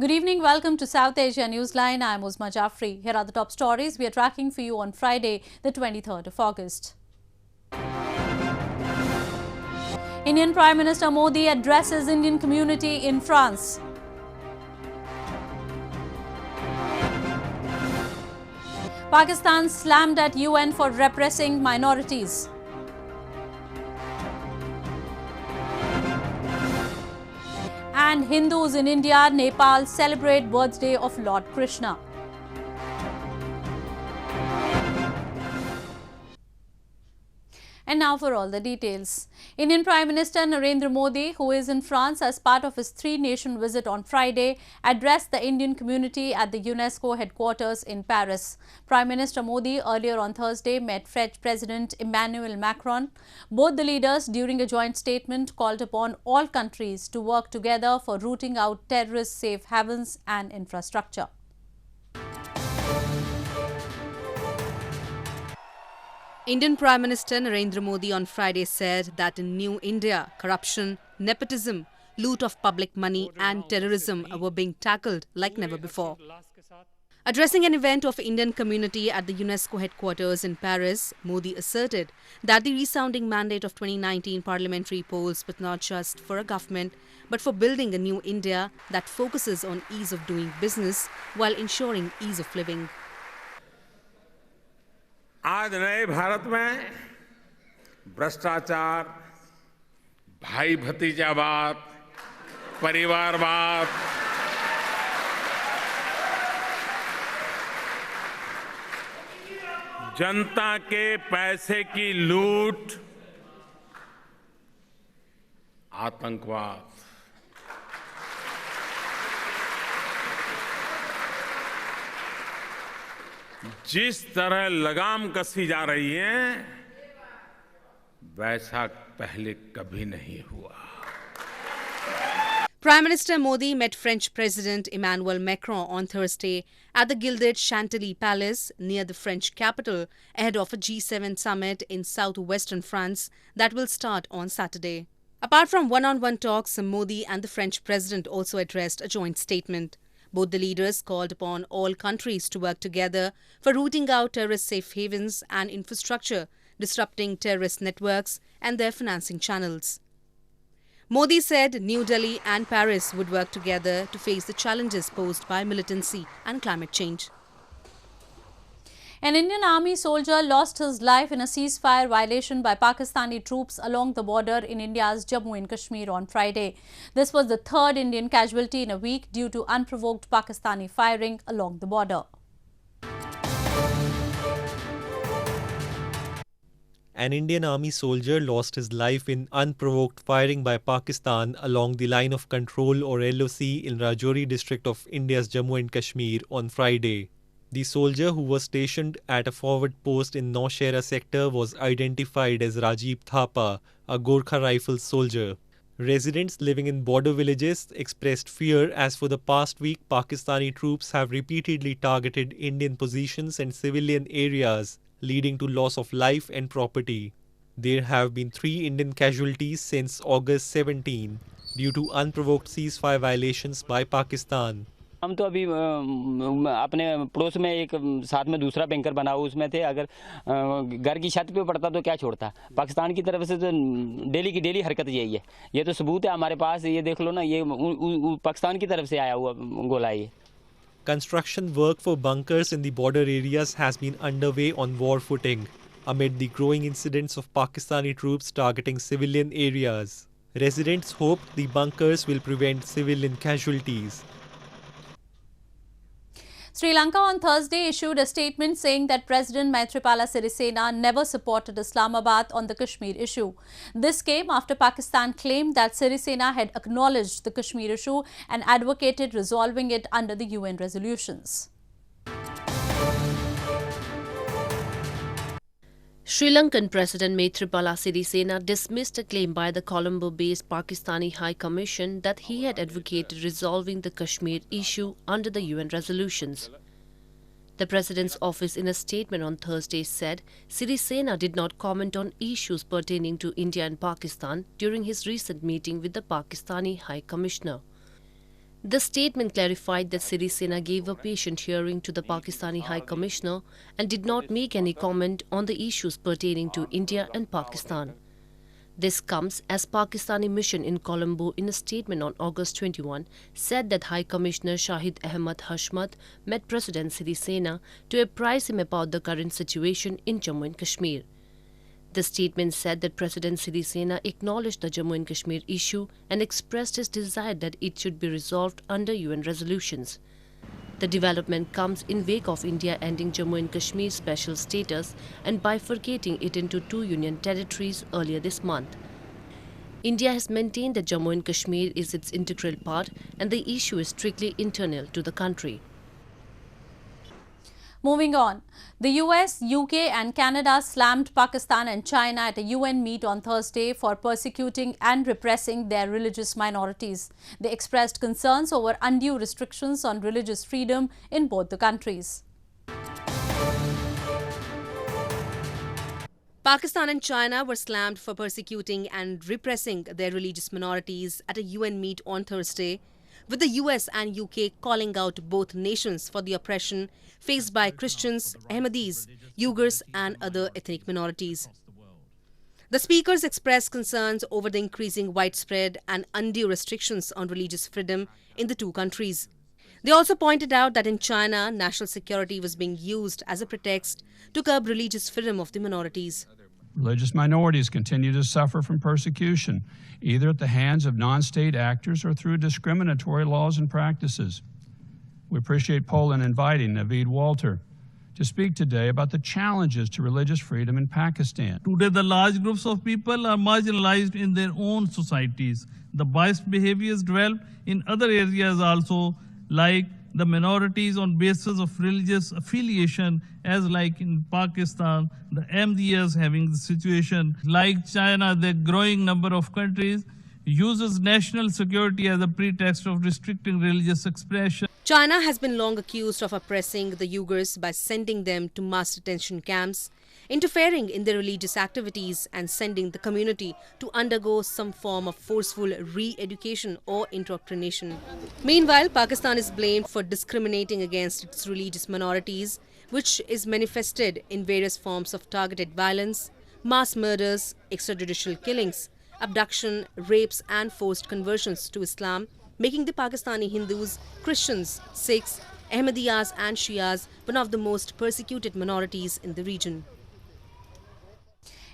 Good evening. Welcome to South Asia Newsline. I'm Uzma Jaffrey. Here are the top stories we are tracking for you on Friday, the 23rd of August. Indian Prime Minister Modi addresses Indian community in France. Pakistan slammed at UN for repressing minorities. And Hindus in India, Nepal celebrate birthday of Lord Krishna. And now for all the details. Indian Prime Minister Narendra Modi, who is in France as part of his three-nation visit on Friday, addressed the Indian community at the UNESCO headquarters in Paris. Prime Minister Modi earlier on Thursday met French President Emmanuel Macron. Both the leaders, during a joint statement, called upon all countries to work together for rooting out terrorist safe havens and infrastructure. Indian Prime Minister Narendra Modi on Friday said that in New India, corruption, nepotism, loot of public money and terrorism were being tackled like never before. Addressing an event of Indian community at the UNESCO headquarters in Paris, Modi asserted that the resounding mandate of 2019 parliamentary polls was not just for a government, but for building a new India that focuses on ease of doing business while ensuring ease of living. आज नए भारत में भ्रष्टाचार, भाई भतीजावाद, परिवारवाद, जनता के पैसे की लूट, आतंकवाद, जिस तरह लगाम कसी जा रही है, वैसा पहले कभी नहीं हुआ. Prime Minister Modi met French President Emmanuel Macron on Thursday at the gilded Chantilly Palace near the French capital ahead of a G7 summit in southwestern France that will start on Saturday. Apart from one-on-one talks, Modi and the French President also addressed a joint statement. Both the leaders called upon all countries to work together for rooting out terrorist safe havens and infrastructure, disrupting terrorist networks and their financing channels. Modi said New Delhi and Paris would work together to face the challenges posed by militancy and climate change. An Indian Army soldier lost his life in a ceasefire violation by Pakistani troops along the border in India's Jammu and Kashmir on Friday. This was the third Indian casualty in a week due to unprovoked Pakistani firing along the border. An Indian Army soldier lost his life in unprovoked firing by Pakistan along the line of control or LOC in Rajouri district of India's Jammu and Kashmir on Friday. The soldier, who was stationed at a forward post in Nowshera sector, was identified as Rajiv Thapa, a Gorkha Rifles soldier. Residents living in border villages expressed fear as for the past week Pakistani troops have repeatedly targeted Indian positions and civilian areas, leading to loss of life and property. There have been 3 Indian casualties since August 17 due to unprovoked ceasefire violations by Pakistan. हम तो अभी अपने पड़ोस में एक साथ में दूसरा बैंकर बना हुआ उसमें थे. अगर घर की छत पे पड़ता तो क्या छोड़ता. पाकिस्तान की तरफ से तो डेली की डेली हरकत यही है. ये तो सबूत है हमारे पास. ये देख लो ना, ये पाकिस्तान की तरफ से आया हुआ गोला है. Construction work for bunkers in the border areas has been underway on war footing amid the growing incidents of Pakistani troops targeting civilian areas. Residents hope the bunkers will prevent civilian casualties. Sri Lanka on Thursday issued a statement saying that President Maithripala Sirisena never supported Islamabad on the Kashmir issue. This came after Pakistan claimed that Sirisena had acknowledged the Kashmir issue and advocated resolving it under the UN resolutions. Sri Lankan President Maithripala Sirisena dismissed a claim by the Colombo-based Pakistani High Commission that he had advocated resolving the Kashmir issue under the UN resolutions. The President's office in a statement on Thursday said Sirisena did not comment on issues pertaining to India and Pakistan during his recent meeting with the Pakistani High Commissioner. The statement clarified that Sirisena gave a patient hearing to the Pakistani High Commissioner and did not make any comment on the issues pertaining to India and Pakistan. This comes as Pakistani mission in Colombo in a statement on August 21 said that High Commissioner Shahid Ahmad Hashmat met President Sirisena to apprise him about the current situation in Jammu and Kashmir. The statement said that President Sirisena acknowledged the Jammu and Kashmir issue and expressed his desire that it should be resolved under UN resolutions. The development comes in wake of India ending Jammu and Kashmir's special status and bifurcating it into two union territories earlier this month. India has maintained that Jammu and Kashmir is its integral part and the issue is strictly internal to the country. Moving on, the US, UK and Canada slammed Pakistan and China at a UN meet on Thursday for persecuting and repressing their religious minorities. They expressed concerns over undue restrictions on religious freedom in both the countries. Pakistan and China were slammed for persecuting and repressing their religious minorities at a UN meet on Thursday, with the US and UK calling out both nations for the oppression faced by Christians, Ahmadis, Uyghurs and other ethnic minorities. The speakers expressed concerns over the increasing widespread and undue restrictions on religious freedom in the two countries. They also pointed out that in China, national security was being used as a pretext to curb religious freedom of the minorities. Religious minorities continue to suffer from persecution, either at the hands of non-state actors or through discriminatory laws and practices. We appreciate Poland inviting Naveed Walter to speak today about the challenges to religious freedom in Pakistan. Today, the large groups of people are marginalized in their own societies. The biased behaviors develop in other areas also, like the minorities on basis of religious affiliation, as like in Pakistan, the Ahmadiyas having the situation. Like China, the growing number of countries uses national security as a pretext of restricting religious expression. China has been long accused of oppressing the Uyghurs by sending them to mass detention camps, interfering in their religious activities and sending the community to undergo some form of forceful re-education or indoctrination. Meanwhile, Pakistan is blamed for discriminating against its religious minorities, which is manifested in various forms of targeted violence, mass murders, extrajudicial killings, abduction, rapes and forced conversions to Islam, making the Pakistani Hindus, Christians, Sikhs, Ahmadiyas and Shias one of the most persecuted minorities in the region.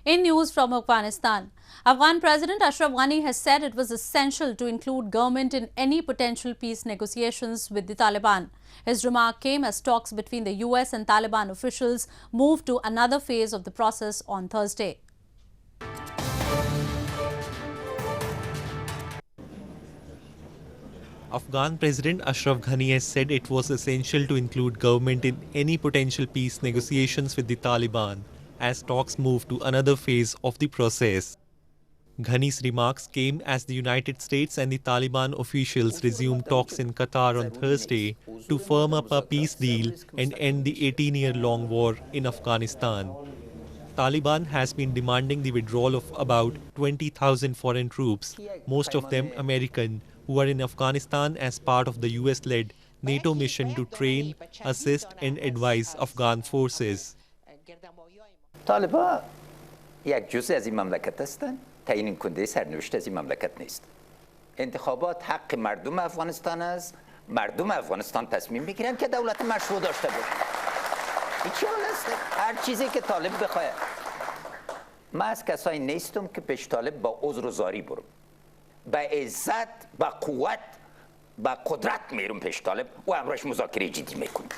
In news from Afghanistan, Afghan President Ashraf Ghani has said it was essential to include government in any potential peace negotiations with the Taliban. His remark came as talks between the US and Taliban officials moved to another phase of the process on Thursday. Afghan President Ashraf Ghani has said it was essential to include government in any potential peace negotiations with the Taliban as talks moved to another phase of the process. Ghani's remarks came as the United States and the Taliban officials resumed talks in Qatar on Thursday to firm up a peace deal and end the 18-year-long war in Afghanistan. Taliban has been demanding the withdrawal of about 20,000 foreign troops, most of them American, who are in Afghanistan as part of the US-led NATO mission to train, assist and advise Afghan forces. طالبان یک جزء از این مملکت هستند، تعیین کننده سرنوشت از این مملکت نیست. انتخابات حق مردم افغانستان است. مردم افغانستان تصمیم میگیرن که دولت مشروع داشته باشه. هیچی حال است. هر چیزی که طالب بخواد. من از کسایی نیستم که پیش طالب با عذر و زاری برم. با عزت، با قوت، با قدرت میرم پیش طالب و امروز مذاکره جدی میکنم.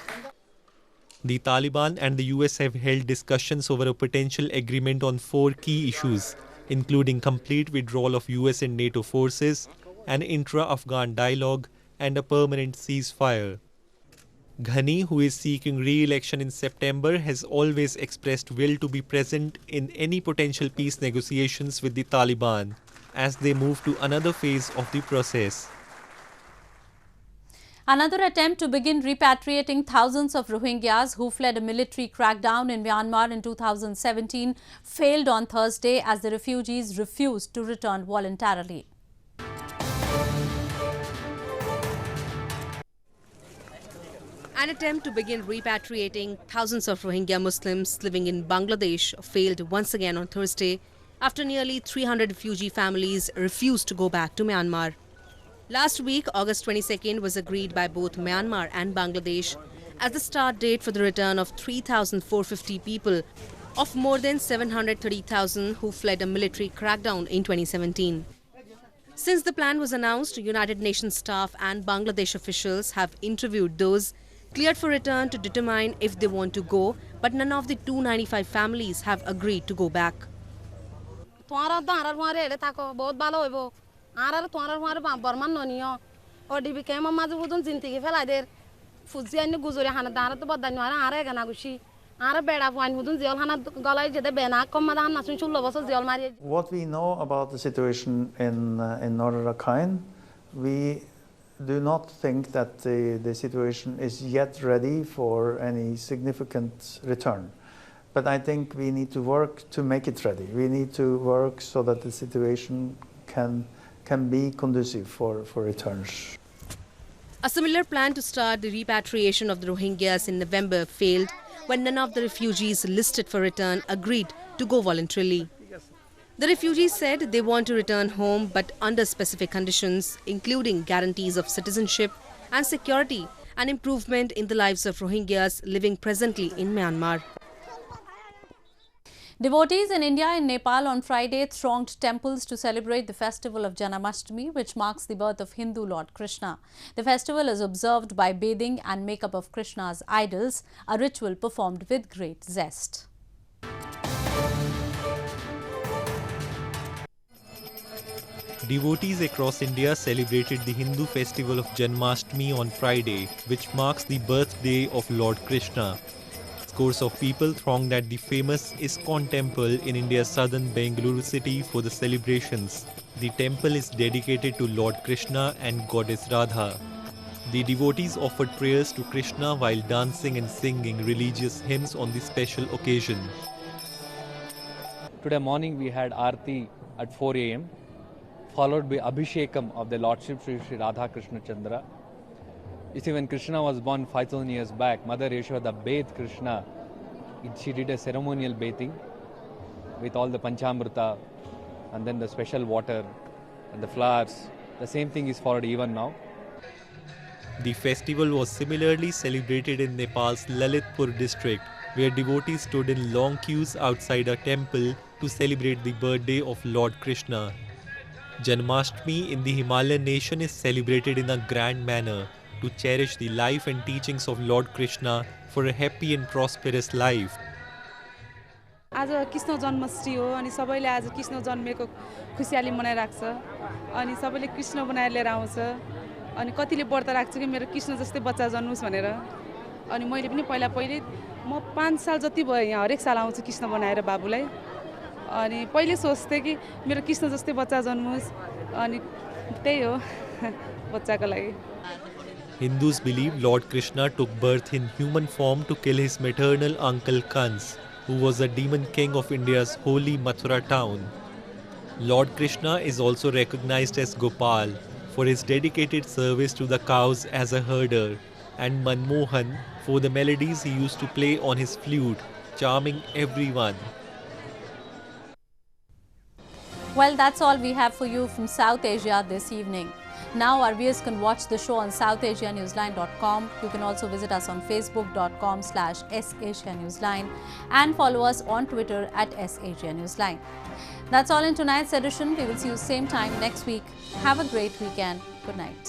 The Taliban and the US have held discussions over a potential agreement on 4 key issues, including complete withdrawal of US and NATO forces, an intra-Afghan dialogue, and a permanent ceasefire. Ghani, who is seeking re-election in September, has always expressed will to be present in any potential peace negotiations with the Taliban as they move to another phase of the process. Another attempt to begin repatriating thousands of Rohingyas who fled a military crackdown in Myanmar in 2017 failed on Thursday as the refugees refused to return voluntarily. An attempt to begin repatriating thousands of Rohingya Muslims living in Bangladesh failed once again on Thursday after nearly 300 refugee families refused to go back to Myanmar. Last week, August 22nd, was agreed by both Myanmar and Bangladesh as the start date for the return of 3,450 people of more than 730,000 who fled a military crackdown in 2017. Since the plan was announced, United Nations staff and Bangladesh officials have interviewed those cleared for return to determine if they want to go, but none of the 295 families have agreed to go back. What we know about the situation in northern Rakhine, we do not think that the situation is yet ready for any significant return. But I think we need to work to make it ready. We need to work so that the situation can be conducive for returns. A similar plan to start the repatriation of the Rohingyas in November failed when none of the refugees listed for return agreed to go voluntarily. The refugees said they want to return home but under specific conditions, including guarantees of citizenship and security and improvement in the lives of Rohingyas living presently in Myanmar. Devotees in India and Nepal on Friday thronged temples to celebrate the festival of Janmashtami, which marks the birth of Hindu Lord Krishna. The festival is observed by bathing and makeup of Krishna's idols, a ritual performed with great zest. Devotees across India celebrated the Hindu festival of Janmashtami on Friday, which marks the birthday of Lord Krishna. Scores of people thronged at the famous ISKCON temple in India's southern Bengaluru city for the celebrations. The temple is dedicated to Lord Krishna and goddess Radha. The devotees offered prayers to Krishna while dancing and singing religious hymns on the special occasion. Today morning we had Aarti at 4 a.m. followed by Abhishekam of the Lordship Sri Radha Krishna Chandra. You see, when Krishna was born 5,000 years back, Mother Yashoda bathed Krishna. She did a ceremonial bathing with all the Panchamrita and then the special water and the flowers. The same thing is followed even now. The festival was similarly celebrated in Nepal's Lalitpur district, where devotees stood in long queues outside a temple to celebrate the birthday of Lord Krishna. Janmashtami in the Himalayan nation is celebrated in a grand manner to cherish the life and teachings of Lord Krishna for a happy and prosperous life. आज कृष्ण जन्माष्टमी हो अनि सबैले आज कृष्ण जन्मेको खुसियाली मनाइराख्छ अनि सबैले कृष्ण बनाएर लिएर आउँछ अनि कतिले व्रत राख्छ कि मेरो कृष्ण जस्तै बच्चा जन्मोस् भनेर अनि मैले पनि पहिले म 5 साल जति भयो यहाँ हरेक साल आउँछु कृष्ण बनाएर बाबुलाई अनि पहिले सोच्थे कि मेरो कृष्ण जस्तै बच्चा जन्मोस् अनि त्यही हो बच्चाको लागि Hindus believe Lord Krishna took birth in human form to kill his maternal uncle Kans, who was a demon king of India's holy Mathura town. Lord Krishna is also recognized as Gopal for his dedicated service to the cows as a herder, and Manmohan for the melodies he used to play on his flute, charming everyone. Well, that's all we have for you from South Asia this evening. Now our viewers can watch the show on southasianewsline.com. You can also visit us on facebook.com/SAsiaNewsline and follow us on Twitter @SAsiaNewsline. That's all in tonight's edition. We will see you same time next week. Have a great weekend. Good night.